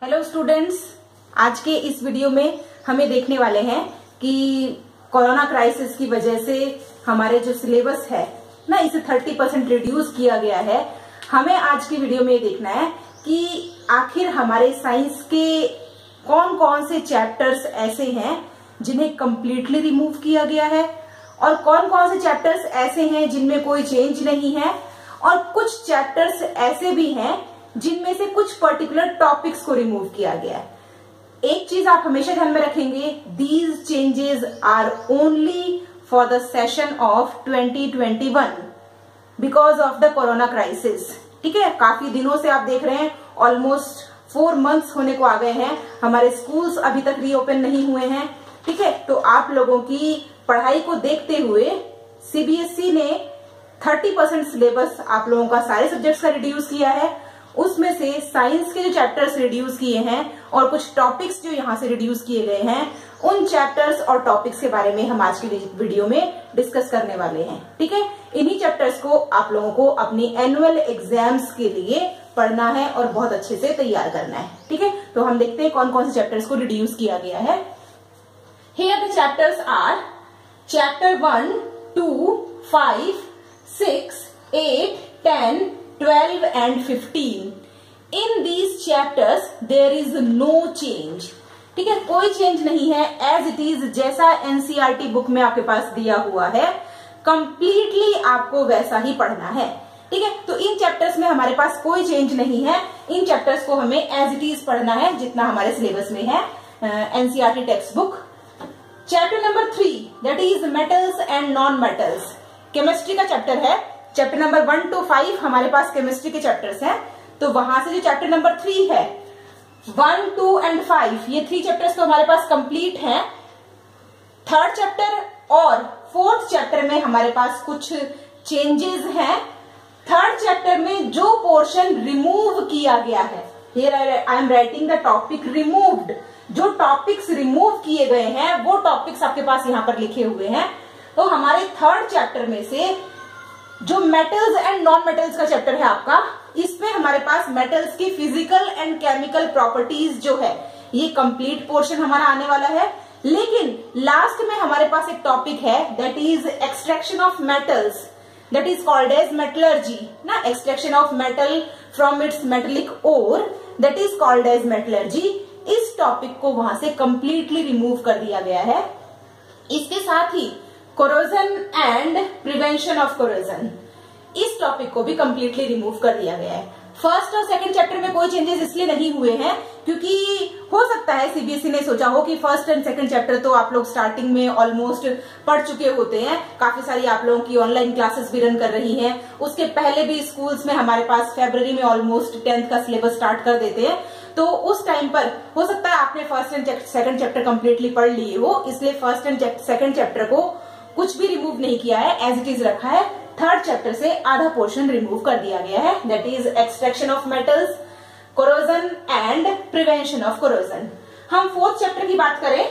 Hello students, आज के इस वीडियो में हमें देखने वाले हैं कि कोरोना क्राइसिस की वजह से हमारे जो सिलेबस है ना, इसे 30% रिड्यूस किया गया है। हमें आज की वीडियो में देखना है कि आखिर हमारे साइंस के कौन कौन से चैप्टर्स ऐसे हैं जिन्हें कंप्लीटली रिमूव किया गया है और कौन कौन से चैप्टर्स ऐसे हैं जिनमें कोई चेंज नहीं है, और कुछ चैप्टर्स ऐसे भी हैं जिनमें से कुछ पर्टिकुलर टॉपिक्स को रिमूव किया गया है। एक चीज आप हमेशा ध्यान में रखेंगे, these changes are only for the session of 2021 because of the corona crisis. ठीक है, काफी दिनों से आप देख रहे हैं, ऑलमोस्ट 4 मंथ्स होने को आ गए हैं, हमारे स्कूल्स अभी तक रीओपन नहीं हुए हैं। ठीक है, तो आप लोगों की पढ़ाई को देखते हुए सीबीएसई ने 30% सिलेबस आप लोगों का सारे सब्जेक्ट्स का रिड्यूस किया है। उसमें से साइंस के जो चैप्टर्स रिड्यूस किए हैं और कुछ टॉपिक्स जो यहाँ से रिड्यूस किए गए हैं, उन चैप्टर्स और टॉपिक्स के बारे में हम आज की वीडियो में डिस्कस करने वाले हैं। ठीक है, इन्हीं चैप्टर्स को आप लोगों को अपनी एनुअल एग्जाम्स के लिए पढ़ना है और बहुत अच्छे से तैयार करना है। ठीक है, तो हम देखते हैं कौन कौन से चैप्टर्स को रिड्यूस किया गया है। Here the chapters our chapter 1, 2, 5, 6, 8, 10, 12 and 15. In these chapters there is no change. ठीक है, कोई चेंज नहीं है, एज इट इज जैसा एनसीईआरटी बुक में आपके पास दिया हुआ है, कंप्लीटली आपको वैसा ही पढ़ना है। ठीक है, तो इन चैप्टर्स में हमारे पास कोई चेंज नहीं है, इन चैप्टर्स को हमें एज इट इज पढ़ना है जितना हमारे सिलेबस में है NCERT text book. Chapter number 3 that is metals and non metals, chemistry का चैप्टर है। चैप्टर नंबर 1 to 5 हमारे पास केमिस्ट्री के चैप्टर्स हैं, तो वहां से जो चैप्टर नंबर 3 है, 1, 2 and 5, ये 3 चैप्टर्स तो हमारे पास कंप्लीट हैं। 3rd चैप्टर और 4th चैप्टर में हमारे पास कुछ चेंजेस हैं। 3rd चैप्टर में जो पोर्शन रिमूव किया गया है, here I am writing the topic removed, जो टॉपिक्स रिमूव किए गए हैं वो टॉपिक्स आपके पास यहां पर लिखे हुए हैं। तो हमारे 3rd चैप्टर में से जो मेटल्स एंड नॉन मेटल्स का चैप्टर है आपका, इसमें हमारे पास मेटल्स की फिजिकल एंड केमिकल प्रॉपर्टीज जो है, ये कंप्लीट पोर्शन हमारा आने वाला है। लेकिन लास्ट में हमारे पास एक टॉपिक है that is extraction of metals, that is called as metallurgy ना, extraction of metal from its metallic ore, that is called as metallurgy. इस टॉपिक को वहां से कंप्लीटली रिमूव कर दिया गया है। इसके साथ ही corrosion and prevention of corrosion, इस टॉपिक को भी कंप्लीटली रिमूव कर दिया गया है। 1st और 2nd चैप्टर में कोई चेंजेस इसलिए नहीं हुए हैं क्योंकि हो सकता है सीबीएसई ने सोचा हो कि 1st एंड 2nd चैप्टर तो आप लोग स्टार्टिंग में ऑलमोस्ट पढ़ चुके होते हैं, काफी सारी आप लोगों की ऑनलाइन क्लासेस भी रन कर रही हैं, उसके पहले भी स्कूल्स में हमारे पास फरवरी में ऑलमोस्ट 10th का सिलेबस स्टार्ट कर देते हैं। तो उस टाइम पर हो सकता है आपने 1st and 2nd chapter completely पढ़ लिए हो, इसलिए 1st एंड 2nd चैप्टर को कुछ भी रिमूव नहीं किया है, एज इट इज रखा है। 3rd चैप्टर से आधा पोर्शन रिमूव कर दिया गया है, that is extraction of metals, corrosion and prevention of corrosion. हम 4th चैप्टर की बात करें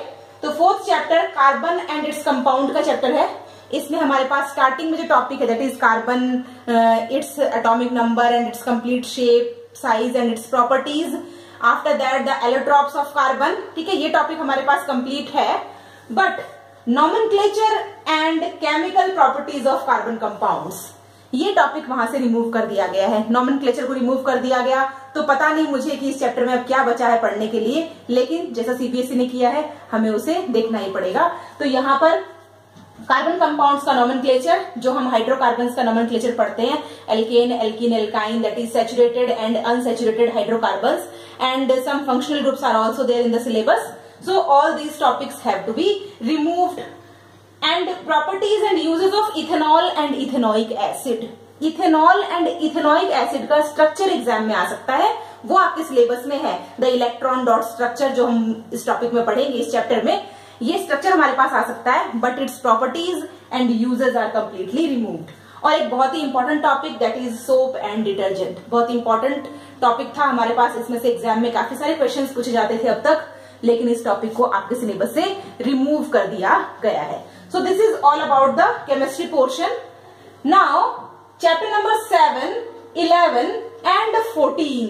तो 4th chapter carbon and its compound का चैप्टर है। इसमें हमारे पास स्टार्टिंग में जो टॉपिक है that is carbon, its atomic number and it's complete shape, size and its properties. After that the allotropes of carbon. ठीक है, ये टॉपिक हमारे पास कंप्लीट है, but nomenclature and chemical properties of carbon compounds, ये topic वहां से remove कर दिया गया है। नॉमेनक्लेचर को रिमूव कर दिया गया, तो पता नहीं मुझे कि इस चैप्टर में अब क्या बचा है पढ़ने के लिए, लेकिन जैसा सीबीएसई ने किया है हमें उसे देखना ही पड़ेगा। तो यहाँ पर कार्बन कंपाउंड्स का नॉमेनक्लेचर, जो हम हाइड्रोकार्बन्स का नॉमेनक्लेचर पढ़ते हैं, alkane, alkene, alkyne, that is saturated and unsaturated hydrocarbons, and some functional groups are also there in the syllabus. So all these topics have to be removed. And properties and uses of ethanol and ethanoic acid. Ethanol and ethanoic acid का structure exam में आ सकता है, वो आपके syllabus में है। The electron dot structure जो हम इस टॉपिक में पढ़ेंगे इस चैप्टर में, ये स्ट्रक्चर हमारे पास आ सकता है, but its properties and uses are completely removed. और एक बहुत ही important topic that is soap and detergent, बहुत इंपॉर्टेंट टॉपिक था हमारे पास, इसमें से एग्जाम में काफी सारे क्वेश्चंस पूछे जाते थे अब तक, लेकिन इस टॉपिक को आपके सिलेबस से रिमूव कर दिया गया है। So this is all about the chemistry portion. Now chapter number 7, 11 and 14,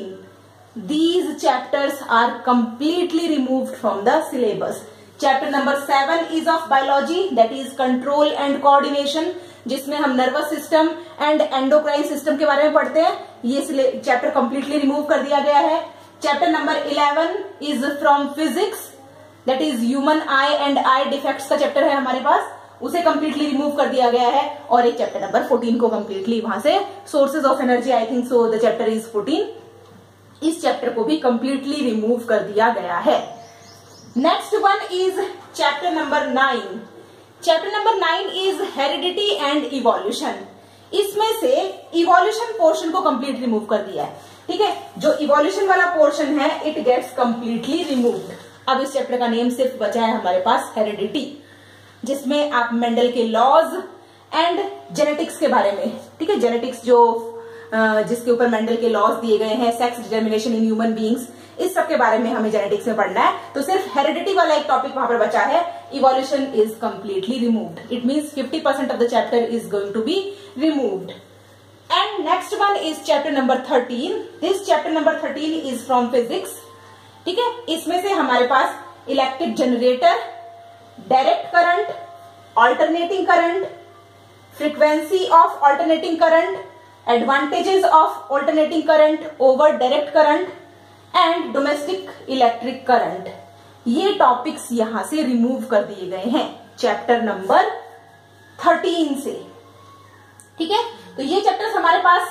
these chapters are completely removed from the syllabus. Chapter number 7 is of biology, that is control and coordination, जिसमें हम nervous system and endocrine system के बारे में पढ़ते हैं. ये chapter completely remove कर दिया गया है. Chapter number 11 is from physics, that is human I and I defects का चैप्टर है हमारे पास, उसे कंप्लीटली रिमूव कर दिया गया है. और एक चैप्टर नंबर 14 को कंप्लीटली वहां से sources of energy, I think so the chapter is 14, इस चैप्टर को भी कंप्लीटली रिमूव कर दिया गया है. Next one is chapter number 9. Chapter number 9 is heredity and evolution. इसमें से इवोल्यूशन पोर्शन को कंप्लीट रिमूव कर दिया है. ठीक है, जो इवोल्यूशन वाला पोर्शन है इट गेट्स कंप्लीटली रिमूव्ड. अब इस चैप्टर का नेम सिर्फ बचा है हमारे पास हेरिडिटी, जिसमें आप मेंडल के लॉज एंड जेनेटिक्स के बारे में, ठीक है, जेनेटिक्स जो जिसके ऊपर मेंडल के लॉज दिए गए हैं, sex determination in human beings, इस सब के बारे में हमें जेनेटिक्स में पढ़ना है. तो सिर्फ हेरिडिटी वाला एक टॉपिक वहां पर बचा है. Evolution is completely removed. It means 50% of the chapter is going to be removed. And next one is chapter number 13. This chapter number 13 is from physics. ठीक है, इसमें से हमारे पास electric generator, direct current, alternating current, frequency of alternating current, advantages of alternating current over direct current and domestic electric current, ये topics यहां से remove कर दिए गए हैं चैप्टर नंबर 13 से. ठीक है, तो ये चैप्टर्स हमारे पास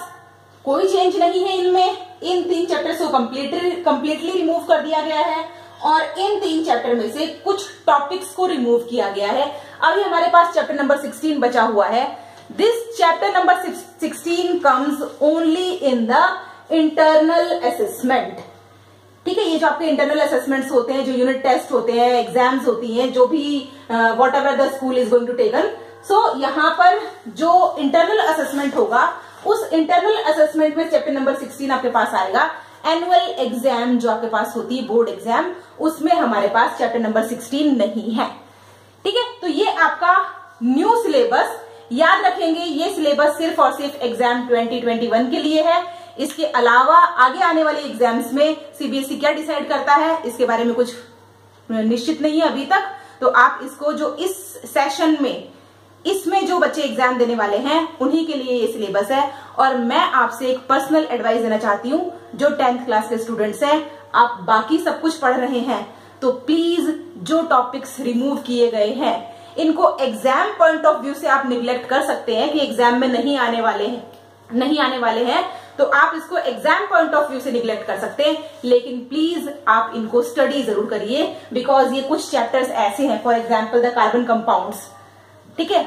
कोई चेंज नहीं है इनमें. इन 3 चैप्टर्स को कंप्लीटली रिमूव कर दिया गया है और इन 3 चैप्टर में से कुछ टॉपिक्स को रिमूव किया गया है. अभी हमारे पास चैप्टर नंबर 16 बचा हुआ है. This chapter number 16 comes only in the internal assessment. ठीक है, ये जो आपके इंटरनल असेसमेंट्स होते हैं, जो यूनिट टेस्ट होते हैं, एग्जाम्स होती हैं, जो भी whatever the school is going to taken, so यहाँ पर जो इंटरनल असेसमेंट होगा उस इंटरनल असेसमेंट में चैप्टर नंबर 16 आपके पास आएगा. एनुअल एग्जाम जो आपके पास होती है, बोर्ड एग्जाम, उसमें हमारे पास चैप्टर नंबर 16 नहीं है. ठीक है, तो ये आपका न्यू सिलेबस. याद रखेंगे ये सिलेबस सिर्फ और सिर्फ एग्जाम 2021 के लिए है. इसके अलावा आगे आने वाले एग्जाम्स में सीबीएसई क्या डिसाइड करता है इसके बारे में कुछ निश्चित नहीं है अभी तक. तो आप इसको जो इस सेशन में, इसमें जो बच्चे एग्जाम देने वाले हैं उन्हीं के लिए ये सिलेबस है. और मैं आपसे एक पर्सनल एडवाइस देना चाहती हूँ, जो 10th क्लास के स्टूडेंट्स हैं, आप बाकी सब कुछ पढ़ रहे हैं तो प्लीज जो टॉपिक्स रिमूव किए गए हैं इनको एग्जाम पॉइंट ऑफ व्यू से आप निग्लेक्ट कर सकते हैं कि एग्जाम में नहीं आने वाले हैं, तो आप इसको एग्जाम पॉइंट ऑफ व्यू से निग्लेक्ट कर सकते हैं. लेकिन प्लीज आप इनको स्टडी जरूर करिए, बिकॉज ये कुछ चैप्टर्स ऐसे हैं, for example the carbon compounds, ठीक है,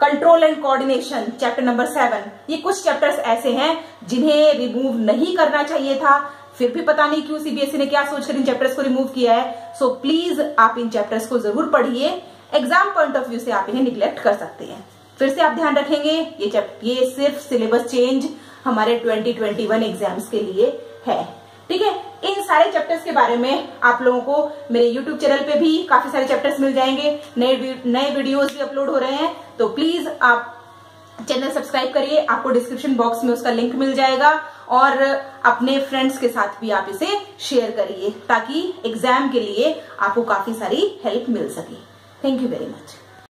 control and coordination chapter number 7, ये कुछ चैप्टर्स ऐसे हैं जिन्हें रिमूव नहीं करना चाहिए था. फिर भी पता नहीं क्यों सीबीएसई ने क्या सोचकर इन चैप्टर्स को रिमूव किया है. सो प्लीज आप इन चैप्टर्स को जरूर पढ़िए. एग्जाम पॉइंट ऑफ व्यू से आप इन्हें निग्लेक्ट कर सकते हैं. फिर से आप ध्यान रखेंगे ये सिर्फ सिलेबस चेंज हमारे 2021 एग्जाम्स के लिए है. ठीक है, इन सारे चैप्टर्स के बारे में आप लोगों को मेरे यूट्यूब चैनल पे भी काफी सारे चैप्टर्स मिल जाएंगे. नए वीडियोस भी अपलोड हो रहे हैं, तो प्लीज आप चैनल सब्सक्राइब करिए. आपको डिस्क्रिप्शन बॉक्स में उसका लिंक मिल जाएगा और अपने फ्रेंड्स के साथ भी आप इसे शेयर करिए ताकि एग्जाम के लिए आपको काफी सारी हेल्प मिल सके. Thank you very much.